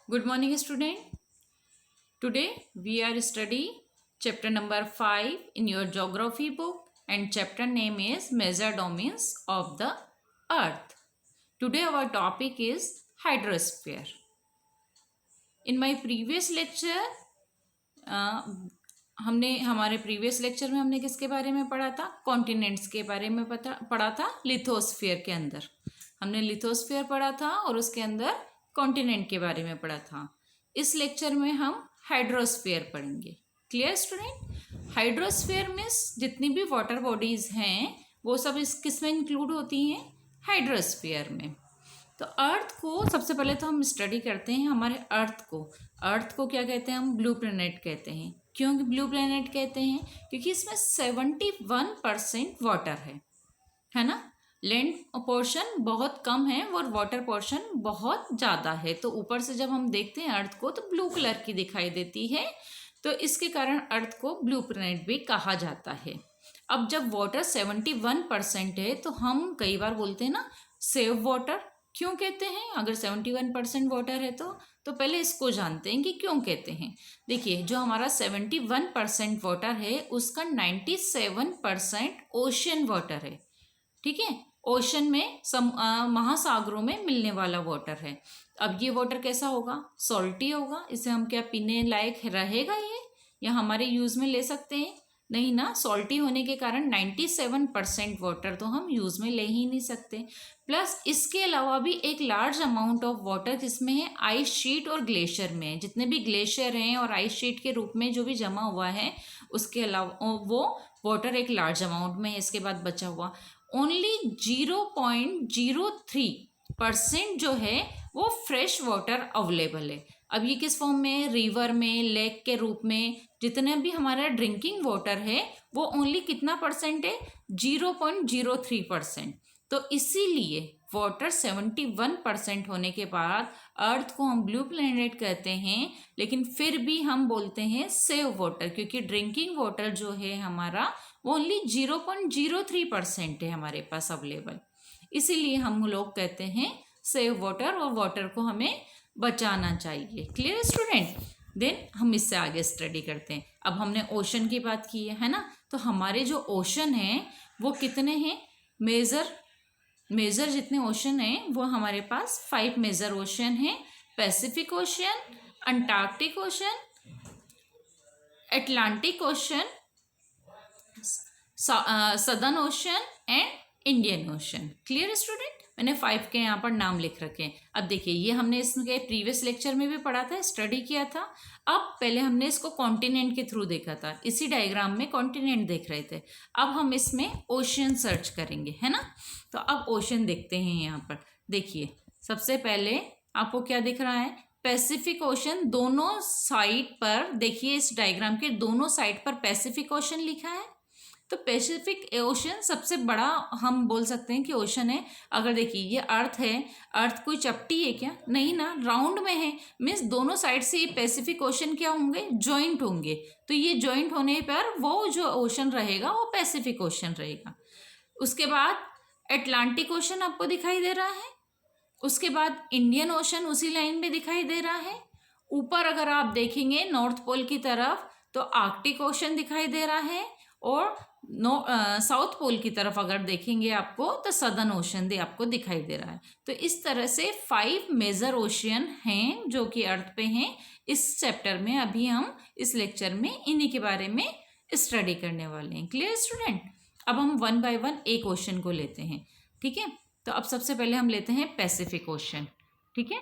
Good morning, student. Today we are studying chapter number 5 in your geography book, and chapter name is Major Domains of the Earth. Today our topic is hydrosphere. In my previous lecture, हमने हमारे previous lecture में हमने किसके बारे में पढ़ा था? Continents के बारे में पढ़ा था। लिथोस्फीयर के अंदर हमने लिथोस्फीयर पढ़ा था और उसके अंदर कॉन्टिनेंट के बारे में पढ़ा था। इस लेक्चर में हम हाइड्रोस्फीयर पढ़ेंगे। Clear student? हाइड्रोस्फीयर मीन्स जितनी भी वाटर बॉडीज हैं वो सब इस किस में इंक्लूड होती हैं? हाइड्रोस्फीयर में। तो अर्थ को सबसे पहले तो हम स्टडी करते हैं हमारे अर्थ को क्या कहते हैं? हम ब्लू प्लैनेट कहते हैं। क्यों ब्लू प्लैनेट कहते हैं? क्योंकि इसमें 71% वाटर है ना। लैंड पोर्शन बहुत कम है और वाटर पोर्शन बहुत ज़्यादा है। तो ऊपर से जब हम देखते हैं अर्थ को तो ब्लू कलर की दिखाई देती है, तो इसके कारण अर्थ को ब्लू प्लैनेट भी कहा जाता है। अब जब वाटर 71% है तो हम कई बार बोलते हैं ना सेव वाटर। क्यों कहते हैं? अगर 71% वाटर है तो पहले इसको जानते हैं कि क्यों कहते हैं। देखिए, जो हमारा 71% वाटर है उसका 97% ओशियन वाटर है। ठीक है, ओशन में महासागरों में मिलने वाला वाटर है। अब ये वाटर कैसा होगा? सॉल्टी होगा। इसे हम क्या पीने लायक रहेगा ये, या हमारे यूज में ले सकते हैं? नहीं ना। सॉल्टी होने के कारण 97% वाटर तो हम यूज़ में ले ही नहीं सकते। प्लस इसके अलावा भी एक लार्ज अमाउंट ऑफ वाटर जिसमें है आइस शीट और ग्लेशियर में है। जितने भी ग्लेशियर हैं और आइस शीट के रूप में जो भी जमा हुआ है उसके अलावा वो वाटर एक लार्ज अमाउंट में है। इसके बाद बचा हुआ ओनली 0.03% जो है वो फ्रेश वाटर अवेलेबल है। अब ये किस फॉर्म में? रिवर में, लेक के रूप में। जितने भी हमारा ड्रिंकिंग वाटर है वो ओनली कितना परसेंट है? 0.03%। तो इसीलिए वाटर 71% होने के बाद अर्थ को हम ब्लू प्लैनेट कहते हैं, लेकिन फिर भी हम बोलते हैं सेव वाटर, क्योंकि ड्रिंकिंग वाटर जो है हमारा वो ओनली 0.03% है हमारे पास अवेलेबल। इसीलिए हम लोग कहते हैं सेव वाटर, और वाटर को हमें बचाना चाहिए। Clear student? देन हम इससे आगे स्टडी करते हैं। अब हमने ओशन की बात की है ना। तो हमारे जो ओशन हैं वो कितने हैं? मेजर जितने ओशन हैं वो हमारे पास 5 मेजर ओशन हैं। Pacific ocean, Antarctic ocean, Atlantic ocean, southern ocean and Indian ocean. Clear student? मैंने 5 के यहाँ पर नाम लिख रखे हैं। अब देखिए, ये हमने इसके प्रीवियस लेक्चर में भी पढ़ा था, स्टडी किया था। अब पहले हमने इसको कॉन्टिनेंट के थ्रू देखा था। इसी डायग्राम में कॉन्टिनेंट देख रहे थे। अब हम इसमें ओशियन सर्च करेंगे, है ना। तो अब ओशन देखते हैं। यहाँ पर देखिए, सबसे पहले आपको क्या दिख रहा है? Pacific ocean. दोनों साइड पर देखिए, इस डायग्राम के दोनों साइड पर पैसिफिक ओशन लिखा है। तो पैसिफिक ओशन सबसे बड़ा हम बोल सकते हैं कि ओशन है। अगर देखिए, ये अर्थ है, अर्थ कोई चपटी है क्या? नहीं ना, राउंड में है। मीन्स दोनों साइड से ये पैसिफिक ओशन क्या होंगे? जॉइंट होंगे। तो ये जॉइंट होने पर वो जो ओशन रहेगा वो पैसिफिक ओशन रहेगा। उसके बाद अटलांटिक ओशन आपको दिखाई दे रहा है। उसके बाद इंडियन ओशन उसी लाइन में दिखाई दे रहा है। ऊपर अगर आप देखेंगे नॉर्थ पोल की तरफ तो आर्कटिक ओशन दिखाई दे रहा है, और साउथ पोल की तरफ अगर देखेंगे आपको तो सदर्न ओशन भी आपको दिखाई दे रहा है। तो इस तरह से 5 मेजर ओशियन हैं जो कि अर्थ पे हैं। इस चैप्टर में अभी हम इस लेक्चर में इन्हीं के बारे में स्टडी करने वाले हैं। Clear student? अब हम 1 बाय 1 एक ओशन को लेते हैं। ठीक है, तो अब सबसे पहले हम लेते हैं पैसिफिक ओशन। ठीक है,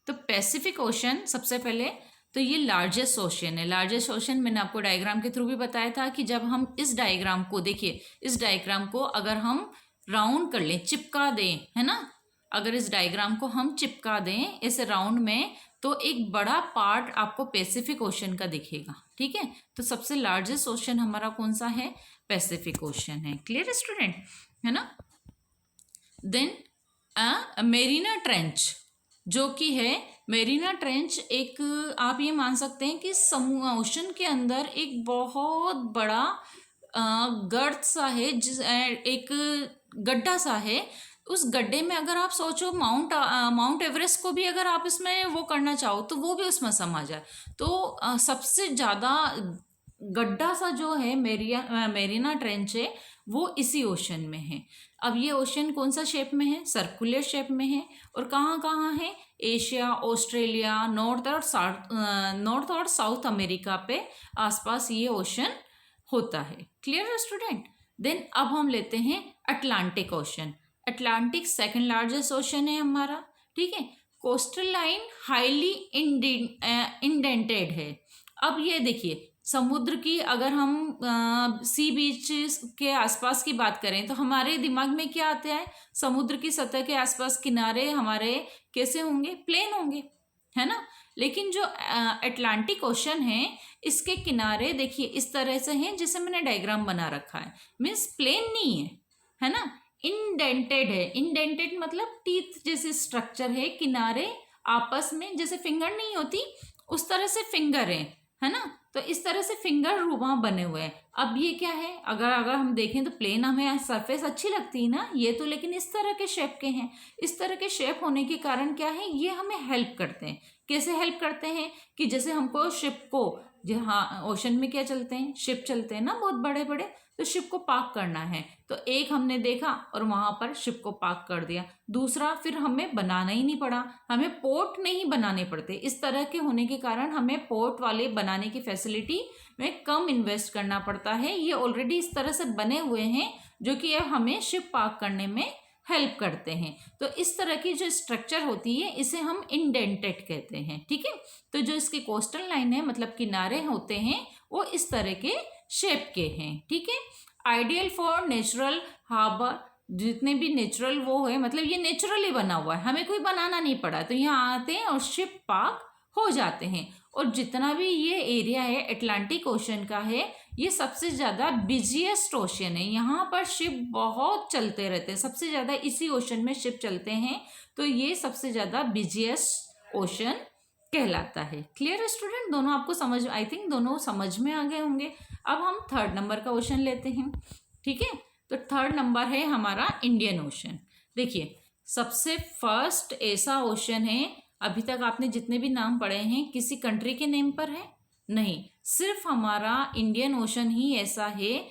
तो पैसिफिक ओशन सबसे पहले तो ये लार्जेस्ट ओशन है। लार्जेस्ट ओशन मैंने आपको डायग्राम के थ्रू भी बताया था कि जब हम इस डायग्राम को देखिए, इस डायग्राम को अगर हम राउंड कर लें, चिपका दें, है ना। अगर इस डायग्राम को हम चिपका दें इस राउंड में तो एक बड़ा पार्ट आपको पैसिफिक ओशन का दिखेगा। ठीक है, तो सबसे लार्जेस्ट ओशन हमारा कौन सा है? पैसिफिक ओशन है। Clear student? है ना। देन मेरीना ट्रेंच जो कि है, मेरीना ट्रेंच एक आप ये मान सकते हैं कि ओशन के अंदर एक बहुत बड़ा गर्त सा है, एक गड्ढा सा है उस गड्ढे में अगर आप सोचो माउंट एवरेस्ट को भी अगर आप इसमें वो करना चाहो तो वो भी उसमें समा जाए। तो सबसे ज़्यादा गड्ढा सा जो है मेरीना ट्रेंच है वो इसी ओशन में है। अब ये ओशन कौन सा शेप में है? सर्कुलर शेप में है। और कहाँ कहाँ है? एशिया, ऑस्ट्रेलिया, नॉर्थ और साउथ अमेरिका पे आसपास ये ओशन होता है। क्लियर है स्टूडेंट? देन अब हम लेते हैं Atlantic ocean. Atlantic second largest ocean है हमारा, ठीक है। कोस्टल लाइन हाईली इंडेंटेड है। अब ये देखिए, समुद्र की अगर हम सी बीच के आसपास की बात करें तो हमारे दिमाग में क्या आता है? समुद्र की सतह के आसपास किनारे हमारे कैसे होंगे? प्लेन होंगे, है ना। लेकिन जो अटलांटिक ओशन है इसके किनारे देखिए इस तरह से हैं, जैसे मैंने डायग्राम बना रखा है। मीन्स प्लेन नहीं है ना, इंडेंटेड है। इंडेंटेड मतलब टीथ जैसे स्ट्रक्चर है, किनारे आपस में जैसे फिंगर नहीं होती उस तरह से फिंगर है ना। तो इस तरह से फिंगर रुबा बने हुए हैं। अब ये क्या है? अगर हम देखें तो प्लेन हमें सरफेस अच्छी लगती है ना, ये तो लेकिन इस तरह के शेप के हैं। इस तरह के शेप होने के कारण क्या है, ये हमें हेल्प करते हैं। कैसे हेल्प करते हैं? कि जैसे हमको शिप को, जहाँ ओशन में क्या चलते हैं? शिप चलते हैं ना बहुत बड़े बड़े, तो शिप को पार्क करना है तो एक हमने देखा और वहां पर शिप को पार्क कर दिया। दूसरा, फिर हमें बनाना ही नहीं पड़ा, हमें पोर्ट नहीं बनाने पड़ते। इस तरह के होने के कारण हमें पोर्ट वाले बनाने की फैसिलिटी में कम इन्वेस्ट करना पड़ता है। ये ऑलरेडी इस तरह से बने हुए हैं जो कि अब हमें शिप पार्क करने में हेल्प करते हैं। तो इस तरह की जो स्ट्रक्चर होती है इसे हम इंडेंटेड कहते हैं, ठीक है। तो जो इसकी कोस्टल लाइन है मतलब किनारे होते हैं वो इस तरह के शेप के हैं, ठीक है। आइडियल फॉर नेचुरल हार्बर, जितने भी नेचुरल वो है, मतलब ये नेचुरली बना हुआ है, हमें कोई बनाना नहीं पड़ा। तो यहाँ आते हैं और शिप पार्क हो जाते हैं। और जितना भी ये एरिया है अटलांटिक ओशन का है, ये सबसे ज़्यादा बिजिएस्ट ओशन है। यहाँ पर शिप बहुत चलते रहते हैं, सबसे ज़्यादा इसी ओशन में शिप चलते हैं। तो ये सबसे ज़्यादा बिजिएस्ट ओशन कहलाता है। क्लियर है स्टूडेंट? दोनों आपको समझ, आई थिंक दोनों समझ में आ गए होंगे। अब हम थर्ड नंबर का ओशन लेते हैं, ठीक है। तो थर्ड नंबर है हमारा इंडियन ओशन। देखिए, सबसे फर्स्ट ऐसा ओशन है, अभी तक आपने जितने भी नाम पढ़े हैं किसी कंट्री के नेम पर है नहीं, सिर्फ हमारा इंडियन ओशन ही ऐसा है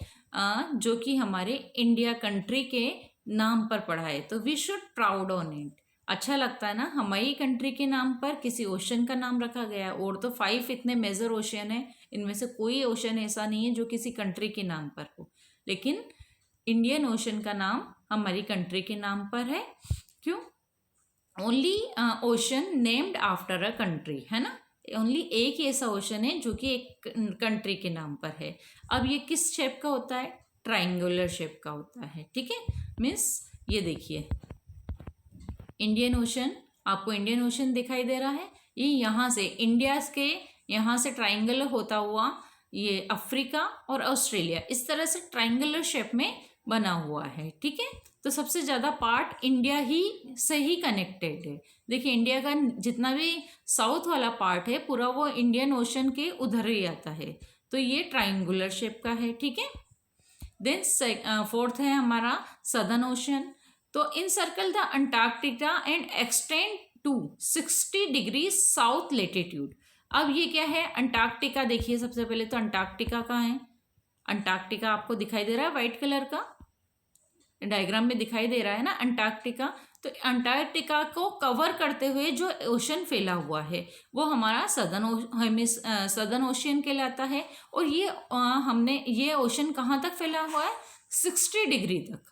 जो कि हमारे इंडिया कंट्री के नाम पर पढ़ा है। तो we should proud on it. अच्छा लगता है ना, हमारी कंट्री के नाम पर किसी ओशन का नाम रखा गया है। और तो 5 इतने मेजर ओशन है, इनमें से कोई ओशन ऐसा नहीं है जो किसी कंट्री के नाम पर हो, लेकिन इंडियन ओशन का नाम हमारी कंट्री के नाम पर है। क्यों? Only ocean named after a country, है ना। ओनली एक ही ऐसा ओशन है जो कि एक कंट्री के नाम पर है। अब ये किस शेप का होता है? ट्राइंगुलर शेप का होता है, ठीक है। मीन्स ये देखिए इंडियन ओशन, आपको इंडियन ओशन दिखाई दे रहा है। ये यहाँ से इंडिया के यहाँ से ट्राइंगुलर होता हुआ ये अफ्रीका और ऑस्ट्रेलिया इस तरह से ट्राइंगुलर शेप में बना हुआ है, ठीक है। तो सबसे ज़्यादा पार्ट इंडिया ही से ही कनेक्टेड है। देखिए इंडिया का जितना भी साउथ वाला पार्ट है पूरा वो इंडियन ओशन के उधर ही आता है। तो ये ट्राइंगुलर शेप का है, ठीक है। देन फोर्थ है हमारा सदर्न ओशन। तो encircle the Antarctica and extend to 60 degree south latitude. अब ये क्या है? अंटार्कटिका। देखिए सबसे पहले तो अंटार्कटिका का है, अंटार्कटिका आपको दिखाई दे रहा है वाइट कलर का, डायग्राम में दिखाई दे रहा है ना अंटार्कटिका। तो अंटार्कटिका को कवर करते हुए जो ओशन फैला हुआ है वो हमारा सदर्न ओशियन कहलाता है। और ये हमने ये ओशन कहाँ तक फैला हुआ है? 60 डिग्री तक,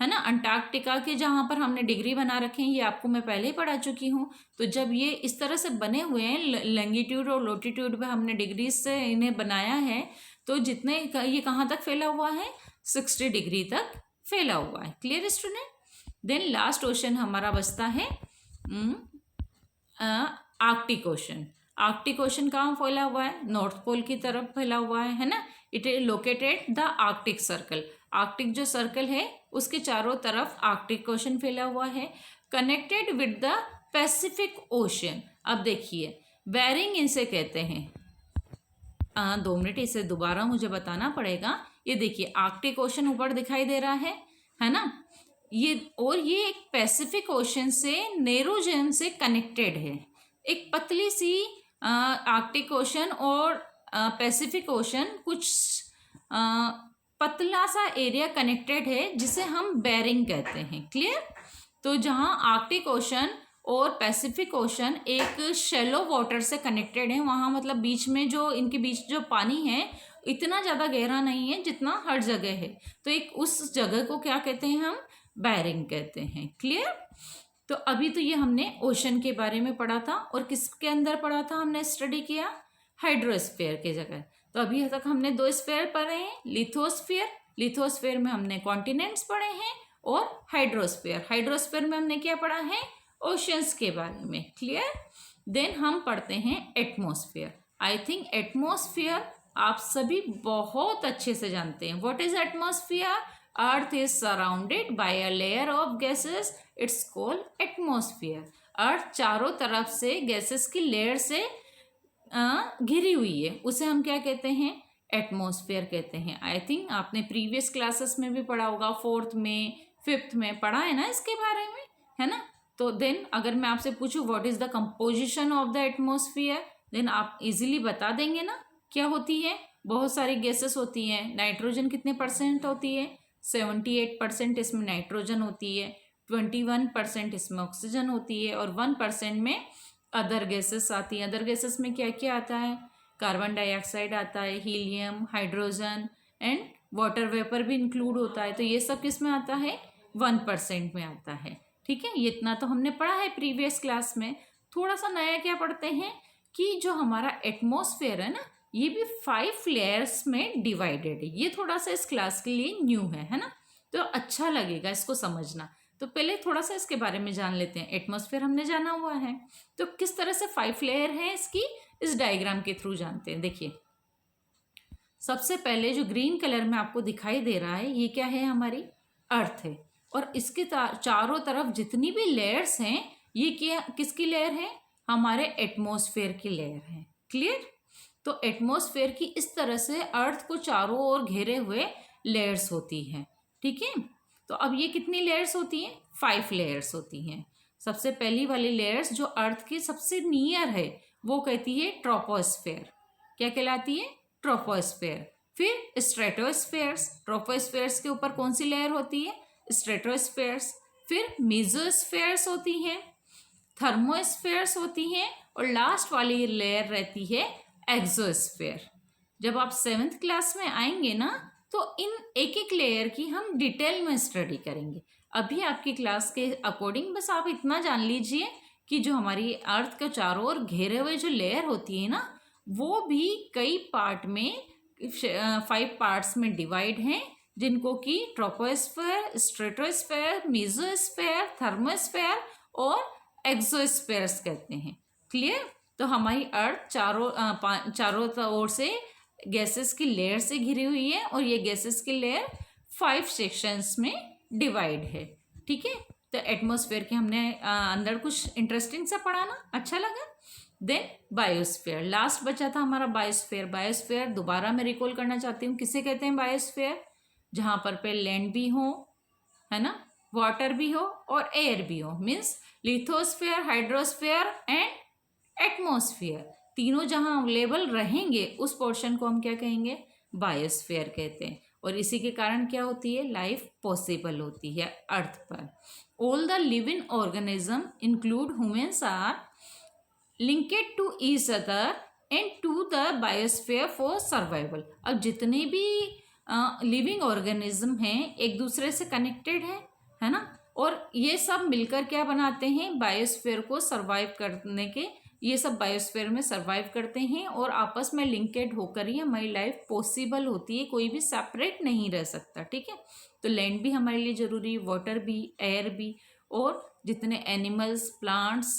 है ना। अंटार्कटिका के जहाँ पर हमने डिग्री बना रखे हैं ये आपको मैं पहले ही पढ़ा चुकी हूँ। तो जब ये इस तरह से बने हुए हैं लॉन्गिट्यूड और लॉटिट्यूड पे हमने डिग्री से इन्हें बनाया है, तो जितने ये कहाँ तक फैला हुआ है? 60 डिग्री तक फैला हुआ है। Clear student? Then last ocean हमारा बचता है आर्कटिक ओशन। आर्कटिक ओशन कहाँ फैला हुआ है? नॉर्थ पोल की तरफ फैला हुआ है ना। It is located the Arctic circle. Arctic जो सर्कल है उसके चारों तरफ आर्कटिक ओशन फैला हुआ है, connected with the Pacific ocean. अब देखिए बेरिंग इसे कहते हैं। 2 मिनट, इसे दोबारा मुझे बताना पड़ेगा। ये देखिए आर्कटिक ओशन ऊपर दिखाई दे रहा है ना। ये एक पैसिफिक ओशन से नेरोजन से कनेक्टेड है। एक पतली सी आर्कटिक ओशन और पैसिफिक ओशन कुछ पतला सा एरिया कनेक्टेड है जिसे हम बेरिंग कहते हैं। क्लियर? तो जहाँ आर्कटिक ओशन और पैसिफिक ओशन एक शैलो वाटर से कनेक्टेड है, वहाँ मतलब बीच में जो इनके बीच जो पानी है इतना ज़्यादा गहरा नहीं है जितना हर जगह है, तो एक उस जगह को क्या कहते हैं हम? बेरिंग कहते हैं। क्लियर? तो अभी तो ये हमने ओशन के बारे में पढ़ा था, और किसके अंदर पढ़ा था हमने स्टडी किया? हाइड्रोस्फीयर के जगह। तो अभी तक हमने 2 स्फीयर पढ़े हैं, लिथोस्फीयर, लिथोस्फीयर में हमने कॉन्टिनेंट्स पढ़े हैं, और हाइड्रोस्फीयर, हाइड्रोस्फीयर में हमने क्या पढ़ा है? ओशंस के बारे में। क्लियर? देन हम पढ़ते हैं एटमॉस्फेयर। आई थिंक एटमॉस्फेयर आप सभी बहुत अच्छे से जानते हैं। What is atmosphere? Earth is surrounded by a layer of gases, it's called atmosphere. Earth चारों तरफ से गैसेस की लेयर से घिरी हुई है, उसे हम क्या कहते हैं? एटमॉस्फेयर कहते हैं। आई थिंक आपने प्रीवियस क्लासेस में भी पढ़ा होगा, 4th में 5th में पढ़ा है ना इसके बारे में, है ना? तो देन अगर मैं आपसे पूछूं what is the composition of the atmosphere, then आप इजीली बता देंगे ना क्या होती है? बहुत सारी गैसेस होती हैं। नाइट्रोजन कितने % होती है? 78% इसमें नाइट्रोजन होती है, 21% इसमें ऑक्सीजन होती है, और 1% में अदर गैसेस आती हैं। अदर गैसेस में क्या क्या आता है? कार्बन डाइऑक्साइड आता है, helium, hydrogen and water vapour भी इंक्लूड होता है। तो ये सब किस में आता है? 1% में आता है। ठीक है, ये इतना तो हमने पढ़ा है प्रीवियस क्लास में। थोड़ा सा नया क्या पढ़ते हैं कि जो हमारा एटमॉस्फेयर है ना, ये भी 5 लेयर्स में डिवाइडेड है। ये थोड़ा सा इस क्लास के लिए न्यू है ना? तो अच्छा लगेगा इसको समझना। तो पहले थोड़ा सा इसके बारे में जान लेते हैं। एटमॉस्फेयर हमने जाना हुआ है, तो किस तरह से 5 लेयर है इसकी, इस डायग्राम के थ्रू जानते हैं। देखिए, सबसे पहले जो ग्रीन कलर में आपको दिखाई दे रहा है, ये क्या है? हमारी अर्थ है, और इसके चारों तरफ जितनी भी लेयर्स हैं, ये क्या किसकी लेयर है? हमारे एटमॉस्फेयर की लेयर है। क्लियर? तो एटमॉस्फेयर की इस तरह से अर्थ को चारों ओर घेरे हुए लेयर्स होती हैं। ठीक है, तो अब ये कितनी लेयर्स होती हैं? 5 लेयर्स होती हैं। सबसे पहली वाली लेयर्स जो अर्थ के सबसे नियर है, वो कहती है ट्रोपोस्फेयर। क्या कहलाती है? ट्रोपोस्फेयर। फिर स्ट्रेटोस्फेयर्स, ट्रोपोस्फेयर्स के ऊपर कौन सी लेयर होती है? स्ट्रेटोस्फेयर्स। फिर मेसोस्फेयर्स होती है, थर्मोस्फेयर्स होती हैं, और लास्ट वाली लेयर रहती है एक्सोस्फेयर। जब आप 7th क्लास में आएंगे ना, तो इन एक एक लेयर की हम डिटेल में स्टडी करेंगे। अभी आपकी क्लास के अकॉर्डिंग बस आप इतना जान लीजिए कि जो हमारी अर्थ के चारों ओर घेरे हुए जो लेयर होती है ना, वो भी कई पार्ट में 5 पार्ट्स में डिवाइड हैं, जिनको कि ट्रोपोस्फेयर, स्ट्रेटोस्फेयर, मेसोस्फेयर, थर्मोस्फेयर और एक्सोस्फेयर्स कहते हैं। क्लियर? तो हमारी अर्थ चारों ओर से गैसेस की लेयर से घिरी हुई है, और ये गैसेस की लेयर 5 सेक्शंस में डिवाइड है। ठीक है, तो एटमॉस्फेयर के हमने अंदर कुछ इंटरेस्टिंग सा पढ़ा ना, अच्छा लगा? देन बायोस्फेयर, लास्ट बचा था हमारा बायोस्फेयर। बायोस्फेयर दोबारा मैं रिकॉल करना चाहती हूँ, किसे कहते हैं बायोस्फेयर? जहाँ पर पे लैंड भी हो, है ना, वाटर भी हो और एयर भी हो, means lithosphere, hydrosphere and atmosphere, तीनों जहाँ अवेलेबल रहेंगे उस पोर्शन को हम क्या कहेंगे? बायोस्फेयर कहते हैं। और इसी के कारण क्या होती है? लाइफ पॉसिबल होती है अर्थ पर। All the living organism include humans are linked to each other and to the biosphere for survival. अब जितने भी लिविंग ऑर्गेनिज्म हैं एक दूसरे से कनेक्टेड है ना, और ये सब मिलकर क्या बनाते हैं? बायोस्फेयर को सर्वाइव करने के, ये सब बायोस्फेयर में सर्वाइव करते हैं, और आपस में लिंकेड होकर ही हमारी लाइफ पॉसिबल होती है। कोई भी सेपरेट नहीं रह सकता। ठीक है, तो लैंड भी हमारे लिए ज़रूरी है, वाटर भी, एयर भी, और जितने एनिमल्स, प्लांट्स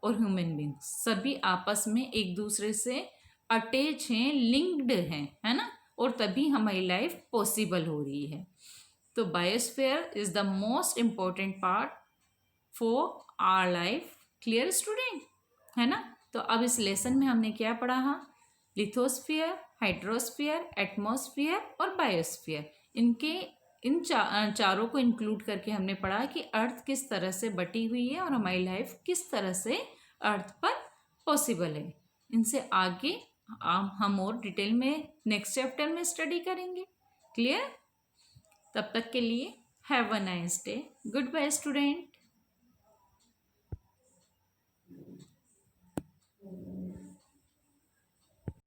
और ह्यूमन बींग्स सभी आपस में एक दूसरे से अटैच हैं, लिंक्ड हैं, है ना, और तभी हमारी लाइफ पॉसिबल हो रही है। तो biosphere is the most important part for our life. Clear student, है ना? तो अब इस लेसन में हमने क्या पढ़ा? लिथोस्फीयर, हाइड्रोस्फीयर, एटमॉस्फेयर और बायोस्फीयर। इनके इन चारों को इंक्लूड करके हमने पढ़ा कि अर्थ किस तरह से बटी हुई है और हमारी लाइफ किस तरह से अर्थ पर पॉसिबल है। इनसे आगे हम और डिटेल में नेक्स्ट चैप्टर में स्टडी करेंगे। क्लियर? तब तक के लिए have a nice day. Goodbye student.